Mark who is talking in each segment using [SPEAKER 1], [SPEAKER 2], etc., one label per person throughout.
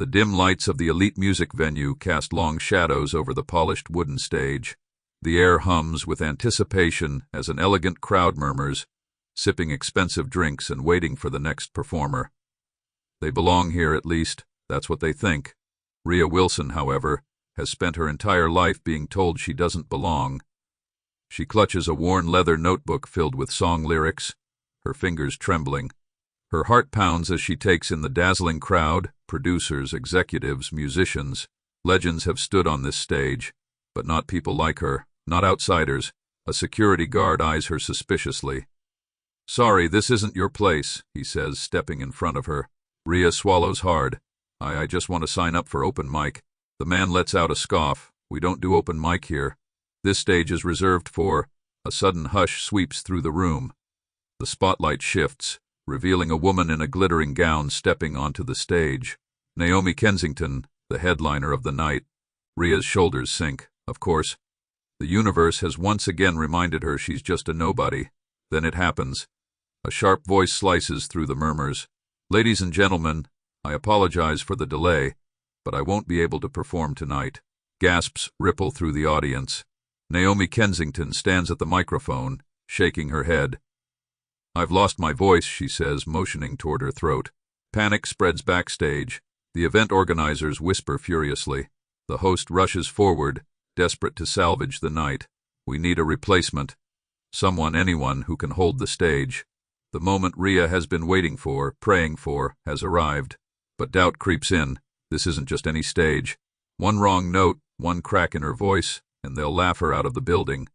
[SPEAKER 1] The dim lights of the elite music venue cast long shadows over the polished wooden stage. The air hums with anticipation as an elegant crowd murmurs, sipping expensive drinks and waiting for the next performer. They belong here, at least. That's what they think. Rhea Wilson, however, has spent her entire life being told she doesn't belong. She clutches a worn leather notebook filled with song lyrics, her fingers trembling. Her heart pounds as she takes in the dazzling crowd. Producers, executives, musicians. Legends have stood on this stage, but not people like her, not outsiders. A security guard eyes her suspiciously. "Sorry, this isn't your place," he says, stepping in front of her. Rhea swallows hard. I just want to sign up for open mic." The man lets out a scoff. "We don't do open mic here. This stage is reserved for—" A sudden hush sweeps through the room. The spotlight shifts, revealing a woman in a glittering gown stepping onto the stage. Naomi Kensington, the headliner of the night. Rhea's shoulders sink. Of course. The universe has once again reminded her she's just a nobody. Then it happens. A sharp voice slices through the murmurs. "Ladies and gentlemen, I apologize for the delay, but I won't be able to perform tonight." Gasps ripple through the audience. Naomi Kensington stands at the microphone, shaking her head. "I've lost my voice," she says, motioning toward her throat. Panic spreads backstage. The event organizers whisper furiously. The host rushes forward, desperate to salvage the night. "We need a replacement. Someone, anyone, who can hold the stage." The moment Rhea has been waiting for, praying for, has arrived. But doubt creeps in. This isn't just any stage. One wrong note, one crack in her voice, and they'll laugh her out of the building.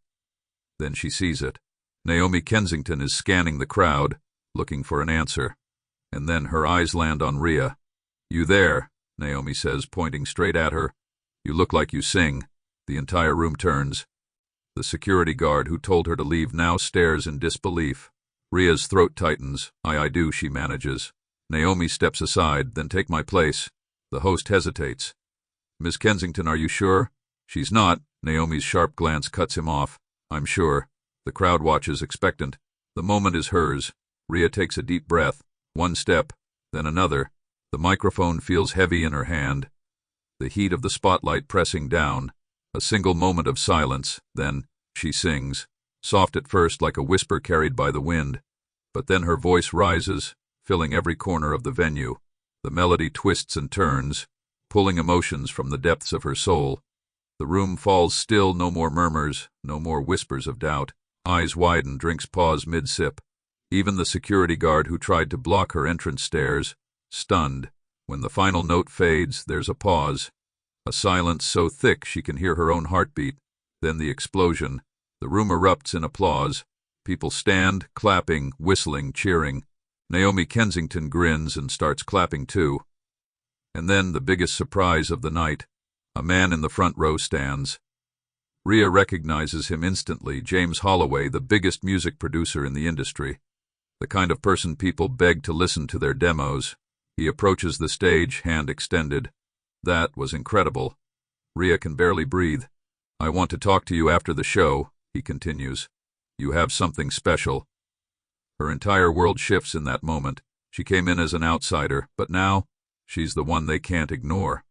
[SPEAKER 1] Then she sees it. Naomi Kensington is scanning the crowd, looking for an answer. And then her eyes land on Rhea. "You there," Naomi says, pointing straight at her. "You look like you sing." The entire room turns. The security guard who told her to leave now stares in disbelief. Rhea's throat tightens. I do," she manages. Naomi steps aside. "Then take my place." The host hesitates. "Miss Kensington, are you sure?" "She's not." Naomi's sharp glance cuts him off. "I'm sure." The crowd watches, expectant. The moment is hers. Rhea takes a deep breath. One step, then another. The microphone feels heavy in her hand. The heat of the spotlight pressing down. A single moment of silence, then she sings. Soft at first, like a whisper carried by the wind. But then her voice rises, filling every corner of the venue. The melody twists and turns, pulling emotions from the depths of her soul. The room falls still, no more murmurs, no more whispers of doubt. Eyes widen, drinks pause mid-sip. Even the security guard who tried to block her entrance stares, stunned. When the final note fades, there's a pause. A silence so thick she can hear her own heartbeat. Then the explosion. The room erupts in applause. People stand, clapping, whistling, cheering. Naomi Kensington grins and starts clapping too. And then the biggest surprise of the night. A man in the front row stands. Rhea recognizes him instantly. James Holloway, the biggest music producer in the industry. The kind of person people beg to listen to their demos. He approaches the stage, hand extended. That was incredible. Rhea can barely breathe. "I want to talk to you after the show," he continues. "You have something special." Her entire world shifts in that moment. She came in as an outsider, but now she's the one they can't ignore.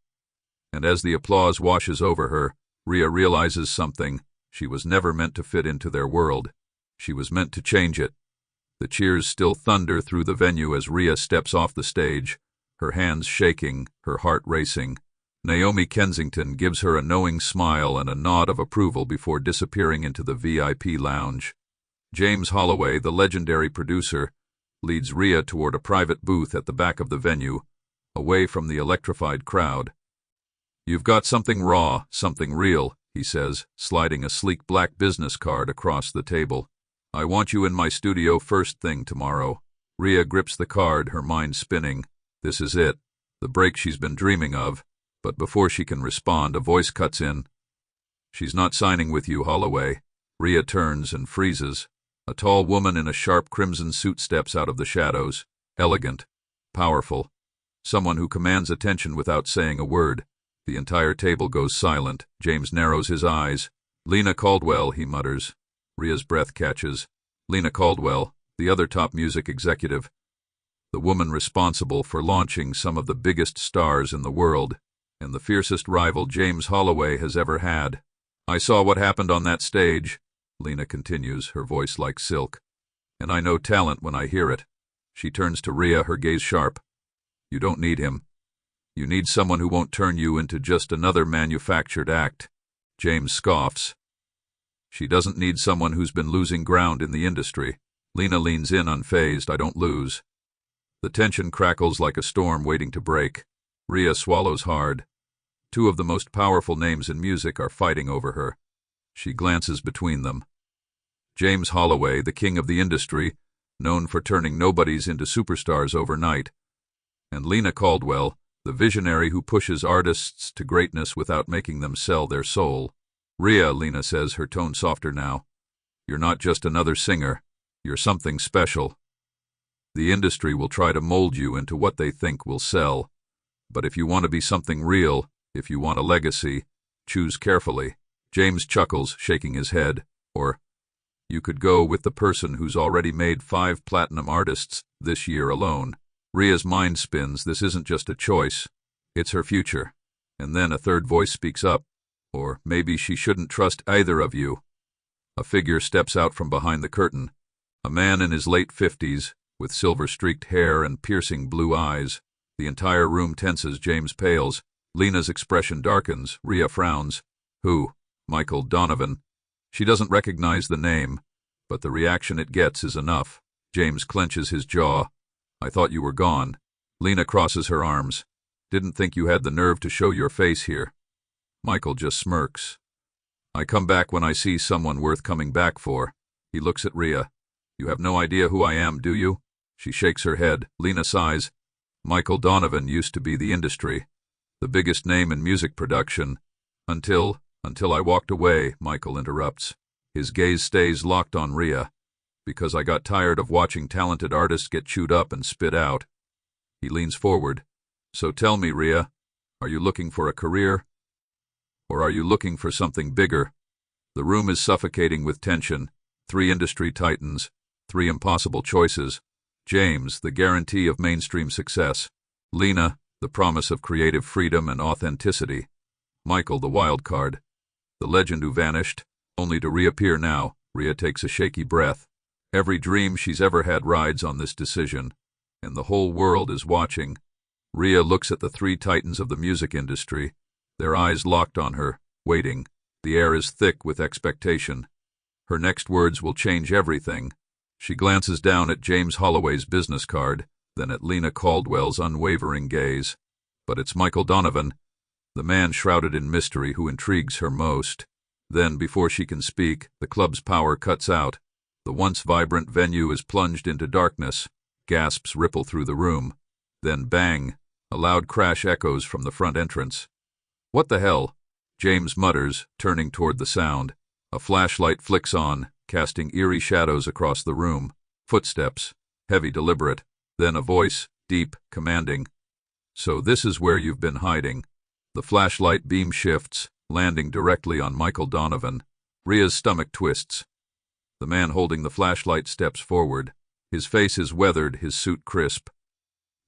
[SPEAKER 1] And as the applause washes over her, Rhea realizes something. She was never meant to fit into their world. She was meant to change it. The cheers still thunder through the venue as Rhea steps off the stage, her hands shaking, her heart racing. Naomi Kensington gives her a knowing smile and a nod of approval before disappearing into the VIP lounge. James Holloway, the legendary producer, leads Rhea toward a private booth at the back of the venue, away from the electrified crowd. "You've got something raw, something real," he says, sliding a sleek black business card across the table. "I want you in my studio first thing tomorrow." Rhea grips the card, her mind spinning. This is it, the break she's been dreaming of. But before she can respond, a voice cuts in. "She's not signing with you, Holloway." Rhea turns and freezes. A tall woman in a sharp crimson suit steps out of the shadows. Elegant, powerful. Someone who commands attention without saying a word. The entire table goes silent. James narrows his eyes. "Lena Caldwell," he mutters. Rhea's breath catches. Lena Caldwell, the other top music executive. the woman responsible for launching some of the biggest stars in the world, and the fiercest rival James Holloway has ever had. I saw what happened on that stage, Lena continues, her voice like silk. And I know talent when I hear it. She turns to Rhea, her gaze sharp. You don't need him. You need someone who won't turn you into just another manufactured act. James scoffs. She doesn't need someone who's been losing ground in the industry. Lena leans in unfazed. I don't lose. The tension crackles like a storm waiting to break. Rhea swallows hard. Two of the most powerful names in music are fighting over her. She glances between them. James Holloway, the king of the industry, known for turning nobodies into superstars overnight. And Lena Caldwell, the visionary who pushes artists to greatness without making them sell their soul. Rhea, Lena says, her tone softer now. You're not just another singer. You're something special. The industry will try to mold you into what they think will sell. But if you want to be something real, if you want a legacy, choose carefully. James chuckles, shaking his head. Or, you could go with the person who's already made 5 platinum artists this year alone. Rhea's mind spins. This isn't just a choice. It's her future. And then a third voice speaks up. Or maybe she shouldn't trust either of you. A figure steps out from behind the curtain. A man in his late 50s, with silver-streaked hair and piercing blue eyes. The entire room tenses. James pales. Lena's expression darkens. Rhea frowns. Who? Michael Donovan. She doesn't recognize the name, but the reaction it gets is enough. James clenches his jaw. I thought you were gone. Lena crosses her arms. Didn't think you had the nerve to show your face here. Michael just smirks. I come back when I see someone worth coming back for. He looks at Rhea. You have no idea who I am, do you? She shakes her head. Lena sighs. Michael Donovan used to be the industry, the biggest name in music production, until I walked away, Michael interrupts. His gaze stays locked on Rhea, because I got tired of watching talented artists get chewed up and spit out. He leans forward. So tell me, Rhea, are you looking for a career? Or are you looking for something bigger? The room is suffocating with tension. 3 industry titans, 3 impossible choices. James, the guarantee of mainstream success. Lena, the promise of creative freedom and authenticity. Michael, the wild card. The legend who vanished, only to reappear now. Rhea takes a shaky breath. Every dream she's ever had rides on this decision, and the whole world is watching. Rhea looks at the 3 titans of the music industry, their eyes locked on her, waiting. The air is thick with expectation. Her next words will change everything. She glances down at James Holloway's business card, then at Lena Caldwell's unwavering gaze. But it's Michael Donovan, the man shrouded in mystery who intrigues her most. Then, before she can speak, the club's power cuts out. The once vibrant venue is plunged into darkness. Gasps ripple through the room. Then bang, a loud crash echoes from the front entrance. What the hell? James mutters, turning toward the sound. A flashlight flicks on, casting eerie shadows across the room. Footsteps, heavy, deliberate. Then a voice, deep, commanding. So this is where you've been hiding. The flashlight beam shifts, landing directly on Michael Donovan. Rhea's stomach twists. The man holding the flashlight steps forward. His face is weathered, his suit crisp.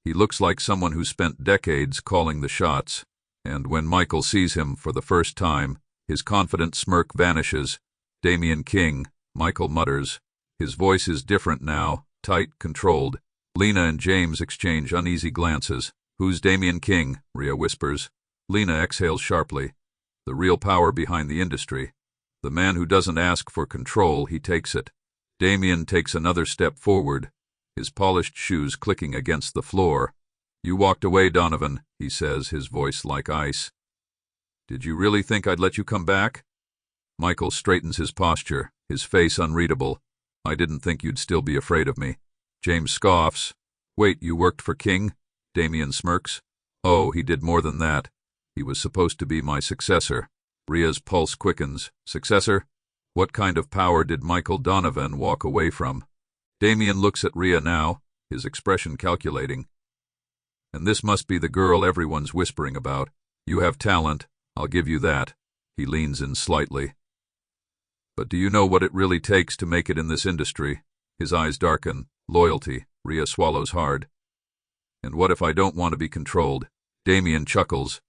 [SPEAKER 1] He looks like someone who spent decades calling the shots. And when Michael sees him for the first time, his confident smirk vanishes. Damian King, Michael mutters. His voice is different now, tight, controlled. Lena and James exchange uneasy glances. Who's Damian King? Rhea whispers. Lena exhales sharply. The real power behind the industry. The man who doesn't ask for control, he takes it. Damian takes another step forward, his polished shoes clicking against the floor. You walked away, Donovan, he says, his voice like ice. Did you really think I'd let you come back? Michael straightens his posture, his face unreadable. I didn't think you'd still be afraid of me. James scoffs. Wait, you worked for King? Damian smirks. Oh, he did more than that. He was supposed to be my successor. Rhea's pulse quickens. Successor? What kind of power did Michael Donovan walk away from? Damian looks at Rhea now, his expression calculating. And this must be the girl everyone's whispering about. You have talent, I'll give you that. He leans in slightly. But do you know what it really takes to make it in this industry? His eyes darken. Loyalty. Rhea swallows hard. And what if I don't want to be controlled? Damien chuckles.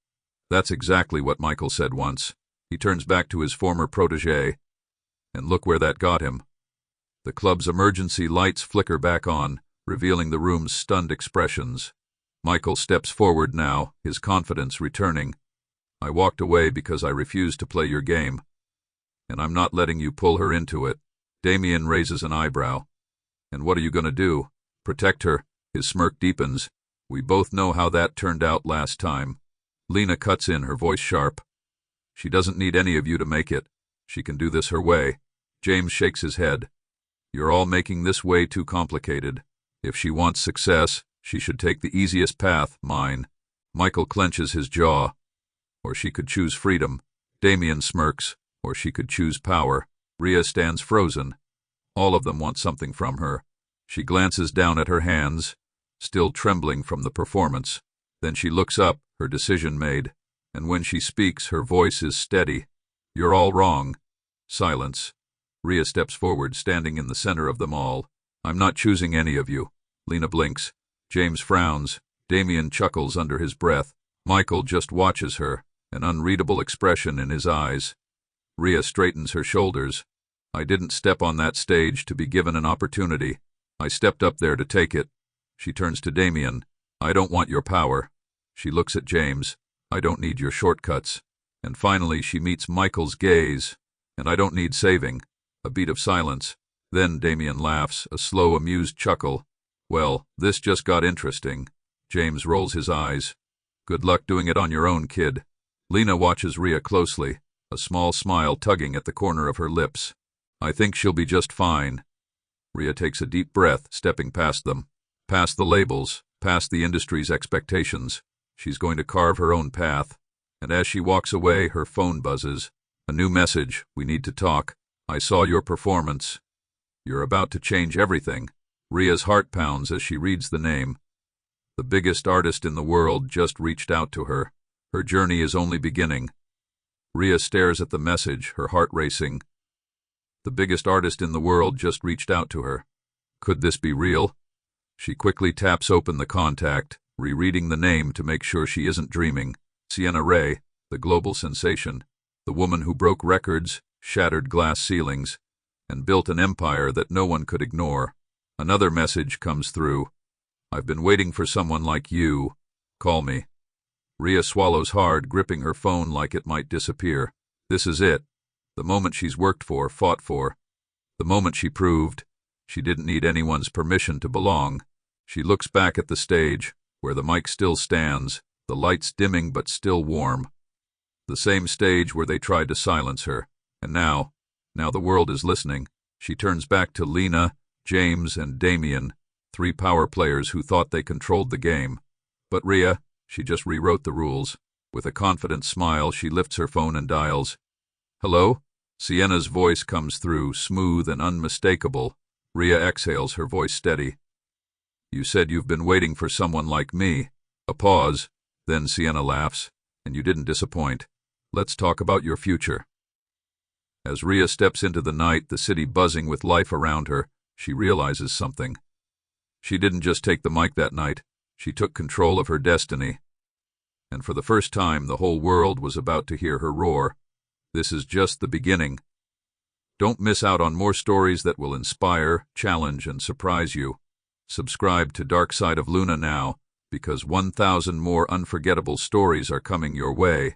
[SPEAKER 1] That's exactly what Michael said once. He turns back to his former protege. And look where that got him. The club's emergency lights flicker back on, revealing the room's stunned expressions. Michael steps forward now, his confidence returning. I walked away because I refused to play your game. And I'm not letting you pull her into it. Damien raises an eyebrow. And what are you going to do? Protect her? His smirk deepens. We both know how that turned out last time. Lena cuts in, her voice sharp. She doesn't need any of you to make it. She can do this her way. James shakes his head. You're all making this way too complicated. If she wants success, she should take the easiest path, mine. Michael clenches his jaw. Or she could choose freedom. Damien smirks. Or she could choose power. Rhea stands frozen. All of them want something from her. She glances down at her hands, still trembling from the performance. Then she looks up, her decision made. And when she speaks, her voice is steady. You're all wrong. Silence. Rhea steps forward, standing in the center of them all. I'm not choosing any of you. Lena blinks. James frowns. Damien chuckles under his breath. Michael just watches her, an unreadable expression in his eyes. Rhea straightens her shoulders. I didn't step on that stage to be given an opportunity. I stepped up there to take it. She turns to Damien. I don't want your power. She looks at James. I don't need your shortcuts. And finally she meets Michael's gaze. And I don't need saving. A beat of silence. Then Damien laughs, a slow, amused chuckle. Well, this just got interesting. James rolls his eyes. Good luck doing it on your own, kid. Lena watches Rhea closely, a small smile tugging at the corner of her lips. I think she'll be just fine. Rhea takes a deep breath, stepping past them. Past the labels, past the industry's expectations. She's going to carve her own path. And as she walks away, her phone buzzes. A new message. We need to talk. I saw your performance. You're about to change everything. Rhea's heart pounds as she reads the name. The biggest artist in the world just reached out to her. Her journey is only beginning. Rhea stares at the message, her heart racing. The biggest artist in the world just reached out to her. Could this be real? She quickly taps open the contact, rereading the name to make sure she isn't dreaming. Sienna Ray, the global sensation, the woman who broke records, shattered glass ceilings, and built an empire that no one could ignore. Another message comes through. I've been waiting for someone like you. Call me. Rhea swallows hard, gripping her phone like it might disappear. This is it. The moment she's worked for, fought for. The moment she proved she didn't need anyone's permission to belong. She looks back at the stage, where the mic still stands, the lights dimming but still warm. The same stage where they tried to silence her. And now the world is listening. She turns back to Lena, James, and Damien, three power players who thought they controlled the game. But Rhea, she just rewrote the rules. With a confident smile, she lifts her phone and dials. Hello? Sienna's voice comes through, smooth and unmistakable. Rhea exhales, her voice steady. You said you've been waiting for someone like me. A pause. Then Sienna laughs. And you didn't disappoint. Let's talk about your future. As Rhea steps into the night, the city buzzing with life around her, she realizes something. She didn't just take the mic that night. She took control of her destiny. And for the first time, the whole world was about to hear her roar. This is just the beginning. Don't miss out on more stories that will inspire, challenge, and surprise you. Subscribe to Dark Side of Luna now, because 1,000 more unforgettable stories are coming your way.